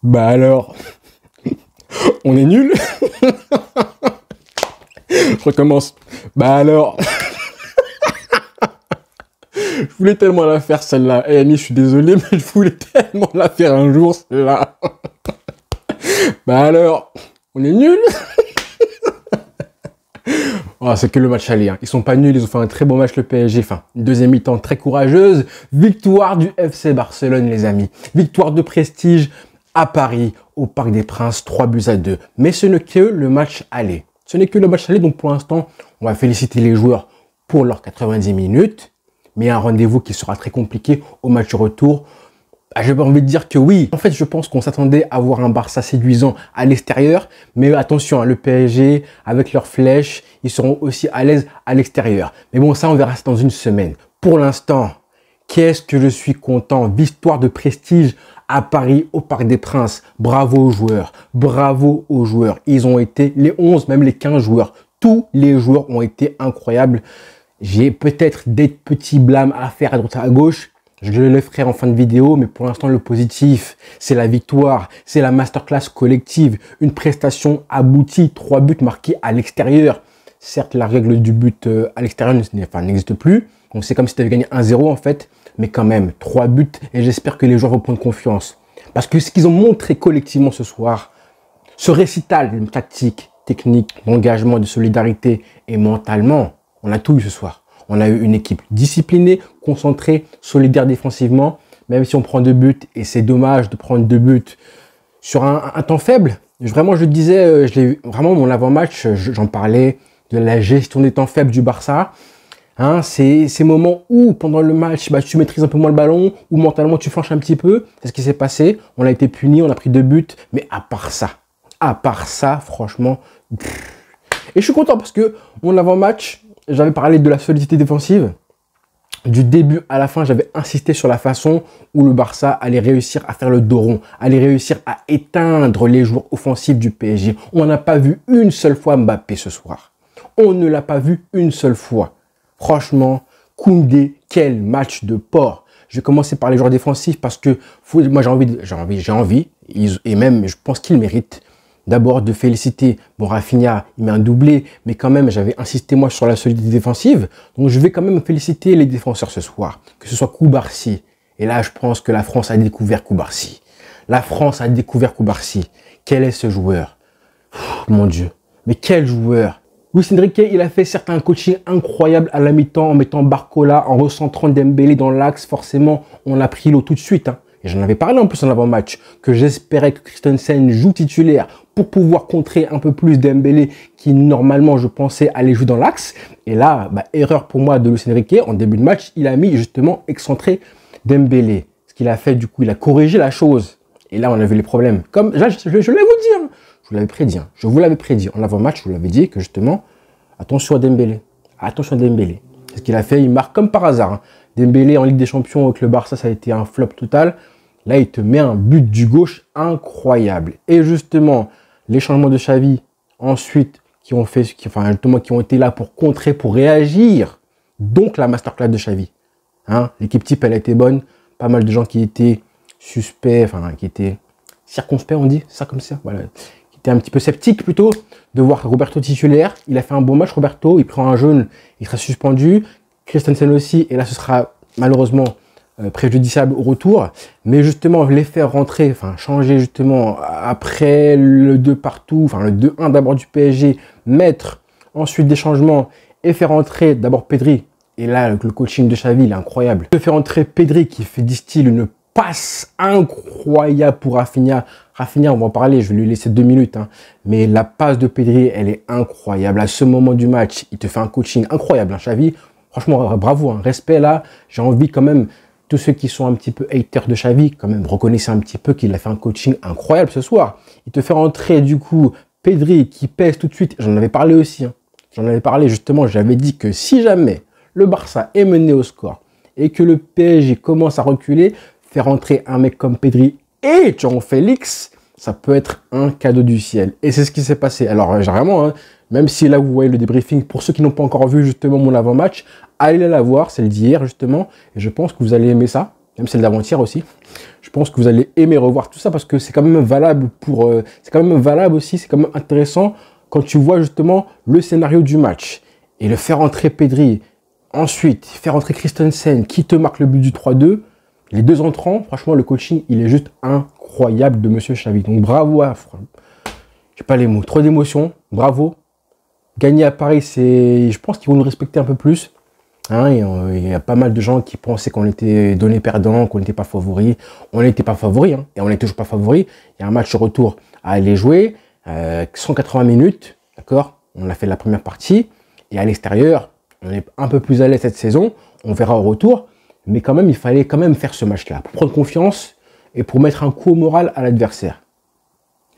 Bah alors, on est nul. Je recommence. Bah alors. Je voulais tellement la faire celle-là. Eh Annie, je suis désolé, mais je voulais tellement la faire un jour celle-là. Bah alors, on est nul. Oh, c'est que le match aller. Hein. Ils sont pas nuls, ils ont fait un très bon match le PSG. Enfin, une deuxième mi-temps très courageuse. Victoire du FC Barcelone, les amis. Victoire de prestige à Paris, au Parc des Princes, 3-2. Mais ce n'est que le match aller. Ce n'est que le match aller, donc pour l'instant, on va féliciter les joueurs pour leurs 90 minutes. Mais un rendez-vous qui sera très compliqué au match retour. J'ai pas envie de dire que oui. En fait, je pense qu'on s'attendait à voir un Barça séduisant à l'extérieur. Mais attention, hein, le PSG, avec leurs flèches, ils seront aussi à l'aise à l'extérieur. Mais bon, ça, on verra ça dans une semaine. Pour l'instant, qu'est-ce que je suis content. Victoire de prestige à Paris, au Parc des Princes. Bravo aux joueurs. Bravo aux joueurs. Ils ont été les 11, même les 15 joueurs. Tous les joueurs ont été incroyables. J'ai peut-être des petits blâmes à faire à droite à gauche. Je le ferai en fin de vidéo, mais pour l'instant, le positif, c'est la victoire, c'est la masterclass collective, une prestation aboutie, 3 buts marqués à l'extérieur. Certes, la règle du but à l'extérieur n'existe plus, donc c'est comme si tu avais gagné 1-0 en fait, mais quand même, 3 buts, et j'espère que les joueurs vont prendre confiance. Parce que ce qu'ils ont montré collectivement ce soir, ce récital tactique, technique, d'engagement, de solidarité et mentalement, on a tout eu ce soir. On a eu une équipe disciplinée, concentrée, solidaire défensivement, même si on prend 2 buts, et c'est dommage de prendre 2 buts sur un temps faible. Vraiment, je disais, vraiment mon avant-match, j'en parlais de la gestion des temps faibles du Barça. Hein, c'est ces moments où, pendant le match, bah, tu maîtrises un peu moins le ballon, ou mentalement tu flanches un petit peu. C'est ce qui s'est passé. On a été puni, on a pris 2 buts, mais à part ça, franchement, Et je suis content parce que mon avant-match, j'avais parlé de la solidité défensive. Du début à la fin, j'avais insisté sur la façon où le Barça allait réussir à faire le dos rond, allait réussir à éteindre les joueurs offensifs du PSG. On n'a pas vu une seule fois Mbappé ce soir. On ne l'a pas vu une seule fois. Franchement, Koundé, quel match de porc. Je vais commencer par les joueurs défensifs parce que moi j'ai envie, et même je pense qu'ils méritent. D'abord de féliciter, bon Rafinha, il met un doublé, mais quand même j'avais insisté moi sur la solidité défensive, donc je vais quand même féliciter les défenseurs ce soir, que ce soit Koubarsi, et là je pense que la France a découvert Koubarsi. La France a découvert Koubarsi. Quel est ce joueur? Mon Dieu, mais quel joueur! Luis Enrique, il a fait certains coachings incroyables à la mi-temps en mettant Barcola, en recentrant Dembélé dans l'axe, forcément on a pris l'eau tout de suite. Hein. Et j'en avais parlé en plus en avant-match, que j'espérais que Christensen joue titulaire pour pouvoir contrer un peu plus Dembélé qui normalement je pensais aller jouer dans l'axe. Et là, bah, erreur pour moi de Luis Enrique, en début de match, il a mis justement excentré Dembélé. Ce qu'il a fait du coup, il a corrigé la chose. Et là on a vu les problèmes. Comme je l'ai vous dire, hein. Je vous l'avais prédit, hein. Je vous l'avais prédit en avant-match, je vous l'avais dit que justement, attention à Dembélé. Attention à Dembélé. C'est ce qu'il a fait, il marque comme par hasard. Hein. Dembélé en Ligue des Champions avec le Barça, ça a été un flop total. Là, il te met un but du gauche incroyable. Et justement, les changements de Xavi, ensuite, qui ont été là pour contrer, pour réagir. Donc, la masterclass de Xavi. Hein, l'équipe type, elle a été bonne. Pas mal de gens qui étaient suspects, enfin, qui étaient circonspects, on dit ça comme ça. Voilà. Qui étaient un petit peu sceptiques plutôt de voir Roberto titulaire. Il a fait un bon match, Roberto. Il prend un jaune, il sera suspendu. Christensen aussi. Et là, ce sera malheureusement préjudiciable au retour, mais justement les faire rentrer, enfin changer justement après le 2 partout, enfin le 2-1 d'abord du PSG, mettre ensuite des changements et faire entrer d'abord Pedri, et là le coaching de Xavi il est incroyable, de faire entrer Pedri qui fait distil une passe incroyable pour Rafinha. Rafinha, on va en parler, je vais lui laisser 2 minutes, hein. Mais la passe de Pedri elle est incroyable, à ce moment du match il te fait un coaching incroyable, hein, Xavi, franchement bravo, hein. Respect là, j'ai envie quand même. Tous ceux qui sont un petit peu haters de Xavi, quand même, reconnaissez un petit peu qu'il a fait un coaching incroyable ce soir. Il te fait rentrer, du coup, Pedri qui pèse tout de suite. J'en avais parlé aussi. Hein. J'en avais parlé justement. J'avais dit que si jamais le Barça est mené au score et que le PSG commence à reculer, faire rentrer un mec comme Pedri et João Félix, ça peut être un cadeau du ciel. Et c'est ce qui s'est passé. Alors, vraiment, hein, même si là, vous voyez le débriefing, pour ceux qui n'ont pas encore vu justement mon avant-match, allez la voir, celle d'hier justement, et je pense que vous allez aimer ça. même celle d'avant-hier aussi. Je pense que vous allez aimer revoir tout ça parce que c'est quand même valable c'est quand même valable aussi, c'est quand même intéressant quand tu vois justement le scénario du match et le faire entrer Pedri, ensuite faire entrer Christensen qui te marque le but du 3-2. Les deux entrants, franchement, le coaching, il est juste incroyable de Monsieur Xavi. Donc bravo à, j'ai pas les mots, trop d'émotions, bravo. Gagner à Paris, je pense qu'ils vont nous respecter un peu plus. Hein, il y a pas mal de gens qui pensaient qu'on était donné perdant, qu'on n'était pas favori. On n'était pas favori, hein, et on n'est toujours pas favori. Il y a un match retour à aller jouer, 180 minutes, d'accord. On a fait la première partie, et à l'extérieur, on est un peu plus à l'aise cette saison. On verra au retour, mais quand même, il fallait quand même faire ce match-là pour prendre confiance et pour mettre un coup au moral à l'adversaire.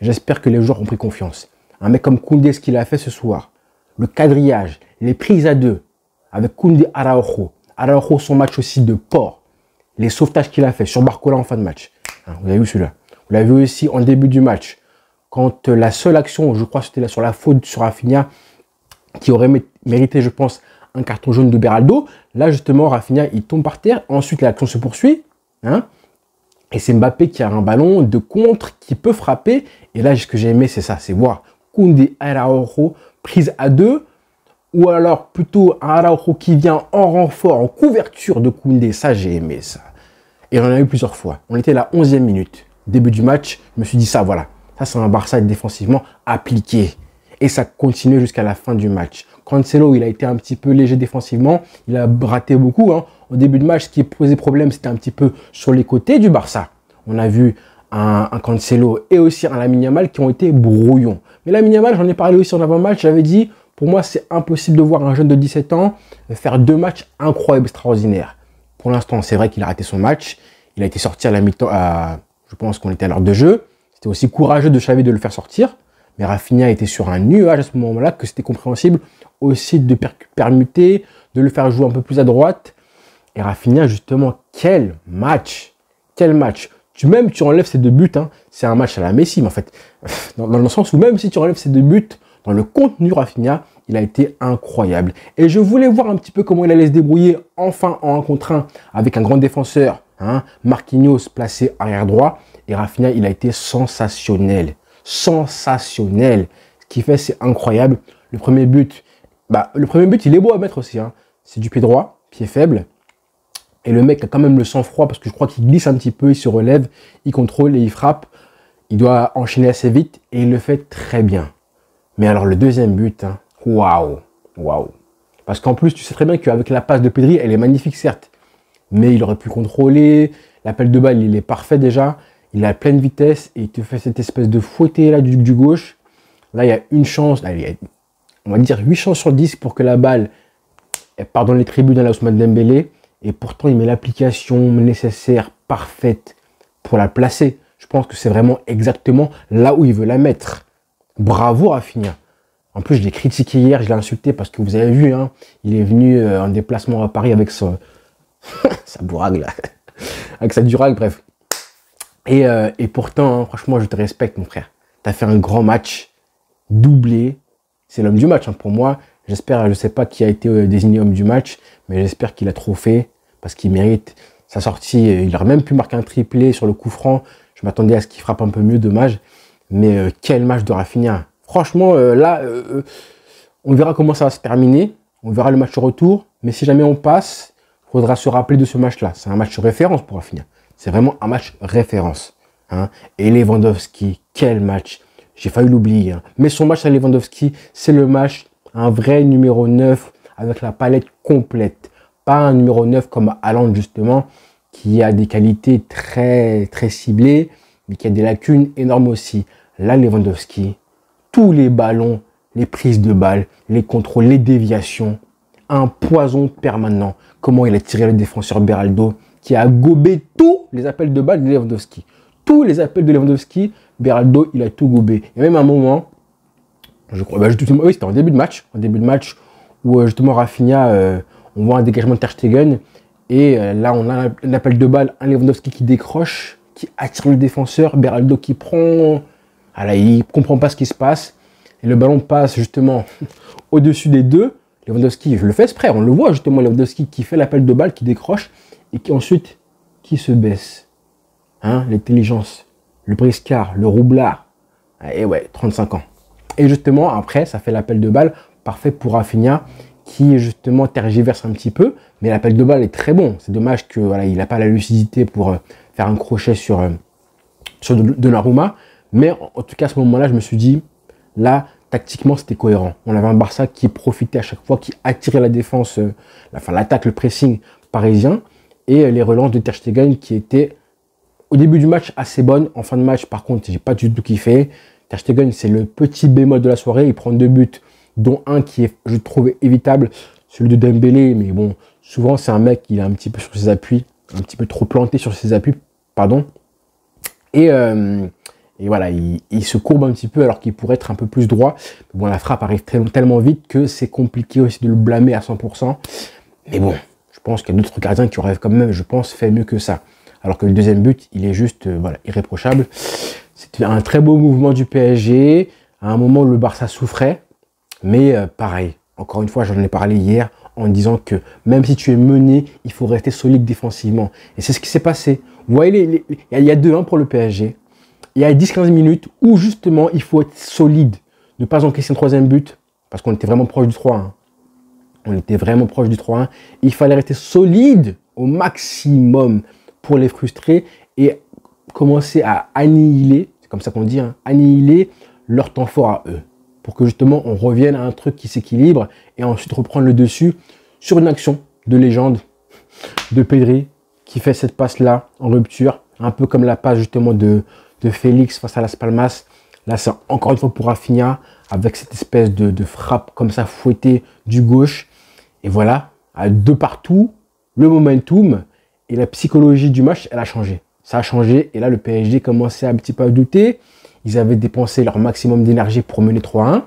J'espère que les joueurs ont pris confiance. Un mec comme Koundé, ce qu'il a fait ce soir, le quadrillage, les prises à deux, avec Koundé Araujo. Araujo, son match aussi de port. Les sauvetages qu'il a fait sur Barcola en fin de match. Hein, vous avez vu celui-là. Vous l'avez vu aussi en début du match. Quand la seule action, je crois, c'était sur la faute sur Rafinha, qui aurait mérité, je pense, un carton jaune de Beraldo. Là, justement, Rafinha, il tombe par terre. Ensuite, l'action se poursuit. Hein, et c'est Mbappé qui a un ballon de contre qui peut frapper. Et là, ce que j'ai aimé, c'est ça. C'est voir Koundé Araujo prise à deux. Ou alors plutôt un Araujo qui vient en renfort, en couverture de Koundé. Ça, j'ai aimé ça. Et on en a eu plusieurs fois. On était à la 11e minute. Début du match, je me suis dit ça, voilà. Ça, c'est un Barça défensivement appliqué. Et ça continue jusqu'à la fin du match. Cancelo, il a été un petit peu léger défensivement. Il a raté beaucoup. Hein. Au début de match, ce qui posait problème, c'était un petit peu sur les côtés du Barça. On a vu un Cancelo et aussi un Lamine Yamal qui ont été brouillons. Mais Lamine Yamal, j'en ai parlé aussi en avant-match. J'avais dit, pour moi, c'est impossible de voir un jeune de 17 ans faire deux matchs incroyables, extraordinaires. Pour l'instant, c'est vrai qu'il a raté son match. Il a été sorti à la mi-temps, je pense qu'on était à l'heure de jeu. C'était aussi courageux de Xavi de le faire sortir. Mais Rafinha était sur un nuage à ce moment-là, que c'était compréhensible aussi de permuter, de le faire jouer un peu plus à droite. Et Rafinha, justement, quel match! Quel match! Même tu enlèves ces deux buts, hein, c'est un match à la Messi, mais en fait, dans le sens où même si tu enlèves ces deux buts, dans le contenu Rafinha, il a été incroyable. Et je voulais voir un petit peu comment il allait se débrouiller enfin en 1 contre 1 avec un grand défenseur, hein, Marquinhos placé arrière droit. Et Rafinha, il a été sensationnel. Sensationnel. Ce qu'il fait, c'est incroyable. Le premier but, il est beau à mettre aussi. Hein. C'est du pied droit, pied faible. Et le mec a quand même le sang-froid parce que je crois qu'il glisse un petit peu, il se relève, il contrôle et il frappe. Il doit enchaîner assez vite et il le fait très bien. Mais alors le deuxième but, hein, waouh, waouh. Parce qu'en plus, tu sais très bien qu'avec la passe de Pedri, elle est magnifique certes. Mais il aurait pu contrôler. L'appel de balle, il est parfait déjà. Il est à pleine vitesse et il te fait cette espèce de fouetté là du gauche. Là, il y a une chance, là, il y a, on va dire 8 chances sur 10 pour que la balle parte dans les tribunes à Ousmane Dembélé. Et pourtant, il met l'application nécessaire, parfaite, pour la placer. Je pense que c'est vraiment exactement là où il veut la mettre. Bravo Rafinha. En plus, je l'ai critiqué hier, je l'ai insulté parce que vous avez vu, hein, il est venu en déplacement à Paris avec sa bourrague là. Avec sa durague, bref. Et pourtant, hein, franchement, je te respecte, mon frère. Tu as fait un grand match, doublé. C'est l'homme du match, hein, pour moi. J'espère, je ne sais pas qui a été désigné homme du match, mais j'espère qu'il a trop fait parce qu'il mérite sa sortie. Il aurait même pu marquer un triplé sur le coup franc. Je m'attendais à ce qu'il frappe un peu mieux, dommage. Mais quel match de Rafinha. Franchement, là, on verra comment ça va se terminer. On verra le match au retour. Mais si jamais on passe, il faudra se rappeler de ce match-là. C'est un match de référence pour Rafinha. C'est vraiment un match référence. Hein. Et Lewandowski, quel match. J'ai failli l'oublier. Hein. Mais son match à Lewandowski, c'est le match, un vrai numéro 9 avec la palette complète. Pas un numéro 9 comme Haaland, justement, qui a des qualités très, très ciblées, mais qui a des lacunes énormes aussi. Là, Lewandowski, tous les ballons, les prises de balles, les contrôles, les déviations, un poison permanent. Comment il a tiré le défenseur Beraldo, qui a gobé tous les appels de balles de Lewandowski. Tous les appels de Lewandowski, Beraldo, il a tout gobé. Il y a même un moment, je crois, oui, c'était en début de match, où justement Rafinha, on voit un dégagement de Ter Stegen, et là on a un appel de balle, un Lewandowski qui décroche, qui attire le défenseur, Beraldo qui prend, voilà, il ne comprend pas ce qui se passe, et le ballon passe justement au-dessus des deux. Lewandowski, je le fais exprès, on le voit justement, Lewandowski qui fait l'appel de balle, qui décroche, et qui ensuite qui se baisse. Hein, l'intelligence, le briscard, le roublard. Et ouais, 35 ans. Et justement, après, ça fait l'appel de balle parfait pour Rafinha qui, justement, tergiverse un petit peu. Mais l'appel de balle est très bon. C'est dommage que voilà, il n'a pas la lucidité pour faire un crochet sur Donnarumma. Mais en tout cas, à ce moment-là, je me suis dit, là, tactiquement, c'était cohérent. On avait un Barça qui profitait à chaque fois, qui attirait la défense, l'attaque, le pressing parisien. Et les relances de Ter Stegen qui étaient, au début du match, assez bonnes. En fin de match, par contre, j'ai pas du tout kiffé. Ter Stegen, c'est le petit bémol de la soirée. Il prend 2 buts, dont un qui est, je trouve, évitable, celui de Dembélé. Mais bon, souvent, c'est un mec qui est un petit peu sur ses appuis, un petit peu trop planté sur ses appuis, pardon. Et voilà, il se courbe un petit peu alors qu'il pourrait être un peu plus droit. Mais bon, la frappe arrive tellement vite que c'est compliqué aussi de le blâmer à 100%. Mais bon, je pense qu'il y a d'autres gardiens qui auraient quand même, je pense, fait mieux que ça. Alors que le deuxième but, il est juste voilà, irréprochable. C'était un très beau mouvement du PSG. À un moment où le Barça souffrait. Mais pareil, encore une fois, j'en ai parlé hier en disant que même si tu es mené, il faut rester solide défensivement. Et c'est ce qui s'est passé. Vous voyez, il y a 2-1 pour le PSG. Il y a 10-15 minutes où justement, il faut être solide. Ne pas encaisser un troisième but. Parce qu'on était vraiment proche du 3-1. On était vraiment proche du 3-1. Il fallait rester solide au maximum pour les frustrer et commencer à annihiler, c'est comme ça qu'on dit, hein, annihiler leur temps fort à eux. Pour que justement on revienne à un truc qui s'équilibre et ensuite reprendre le dessus sur une action de légende de Pedri qui fait cette passe-là en rupture, un peu comme la passe justement de Félix face à Las Palmas. Là, c'est encore une fois pour Rafinha avec cette espèce de frappe comme ça fouettée du gauche. Et voilà, à 2 partout, le momentum et la psychologie du match, elle a changé. Ça a changé et là, le PSG commençait un petit peu à douter. Ils avaient dépensé leur maximum d'énergie pour mener 3-1,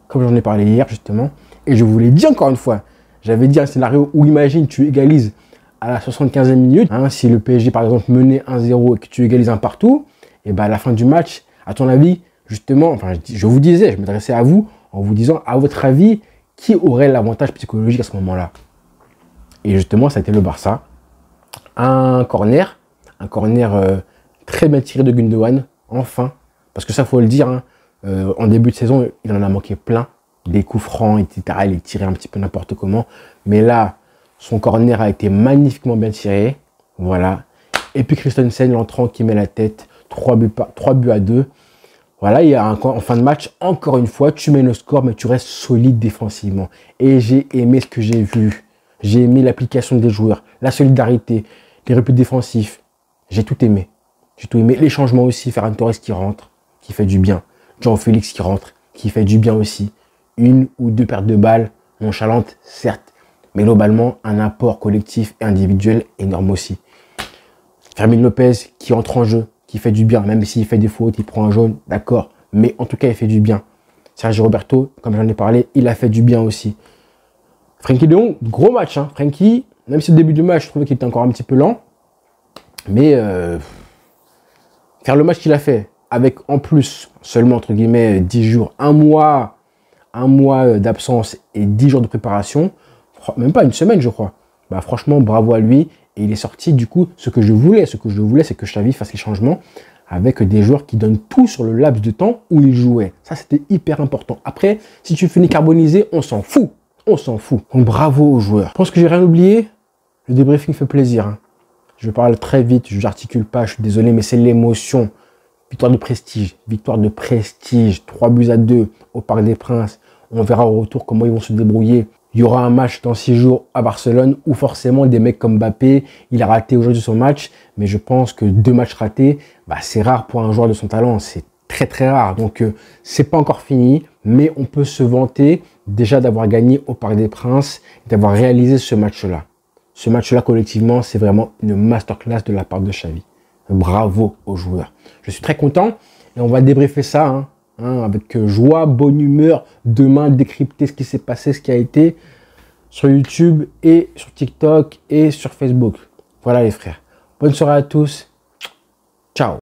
comme j'en ai parlé hier justement. Et je vous l'ai dit encore une fois, j'avais dit un scénario où imagine tu égalises à la 75e minute. Hein, si le PSG par exemple menait 1-0 et que tu égalises un partout, et ben à la fin du match, à ton avis, justement, enfin je vous disais, je m'adressais à vous en vous disant, à votre avis, qui aurait l'avantage psychologique à ce moment-là? Et justement, ça a été le Barça. Un corner très bien tiré de Gundogan, enfin. Parce que ça, faut le dire, hein, en début de saison, il en a manqué plein. Des coups francs, etc. Il est tiré un petit peu n'importe comment. Mais là, son corner a été magnifiquement bien tiré. Voilà. Et puis Christensen, l'entrant qui met la tête. 3 buts à 2. Voilà, il y a en fin de match, encore une fois, tu mets le score, mais tu restes solide défensivement. Et j'ai aimé ce que j'ai vu. J'ai aimé l'application des joueurs, la solidarité, les replis défensifs. J'ai tout aimé. J'ai tout aimé. Les changements aussi, Ferran Torres qui rentre, qui fait du bien. João Félix qui rentre, qui fait du bien aussi. 1 ou 2 pertes de balles, nonchalantes, certes. Mais globalement, un apport collectif et individuel énorme aussi. Fermín Lopez qui entre en jeu, qui fait du bien. Même s'il fait des fautes, il prend un jaune, d'accord. Mais en tout cas, il fait du bien. Sergio Roberto, comme j'en ai parlé, il a fait du bien aussi. Frenkie de Jong, gros match. Hein. Frenkie, même si au début du match, je trouvais qu'il était encore un petit peu lent. Mais faire le match qu'il a fait, avec en plus seulement, entre guillemets, 10 jours, un mois d'absence et 10 jours de préparation, même pas une semaine, je crois. Bah, franchement, bravo à lui. Et il est sorti, du coup, ce que je voulais, c'est que Xavi fasse les changements avec des joueurs qui donnent tout sur le laps de temps où ils jouaient. Ça, c'était hyper important. Après, si tu finis carbonisé, on s'en fout. On s'en fout. Donc, bravo aux joueurs. Je pense que j'ai rien oublié. Le débriefing fait plaisir. Hein. Je parle très vite, je n'articule pas, je suis désolé, mais c'est l'émotion. Victoire de prestige. Victoire de prestige. 3 buts à 2 au Parc des Princes. On verra au retour comment ils vont se débrouiller. Il y aura un match dans 6 jours à Barcelone où forcément des mecs comme Mbappé, il a raté aujourd'hui son match. Mais je pense que 2 matchs ratés, bah, c'est rare pour un joueur de son talent. C'est très très rare. Donc c'est pas encore fini. Mais on peut se vanter déjà d'avoir gagné au Parc des Princes, d'avoir réalisé ce match-là. Ce match-là, collectivement, c'est vraiment une masterclass de la part de Xavi. Bravo aux joueurs. Je suis très content et on va débriefer ça avec joie, bonne humeur. Demain, décrypter ce qui s'est passé, ce qui a été sur YouTube et sur TikTok et sur Facebook. Voilà les frères. Bonne soirée à tous. Ciao.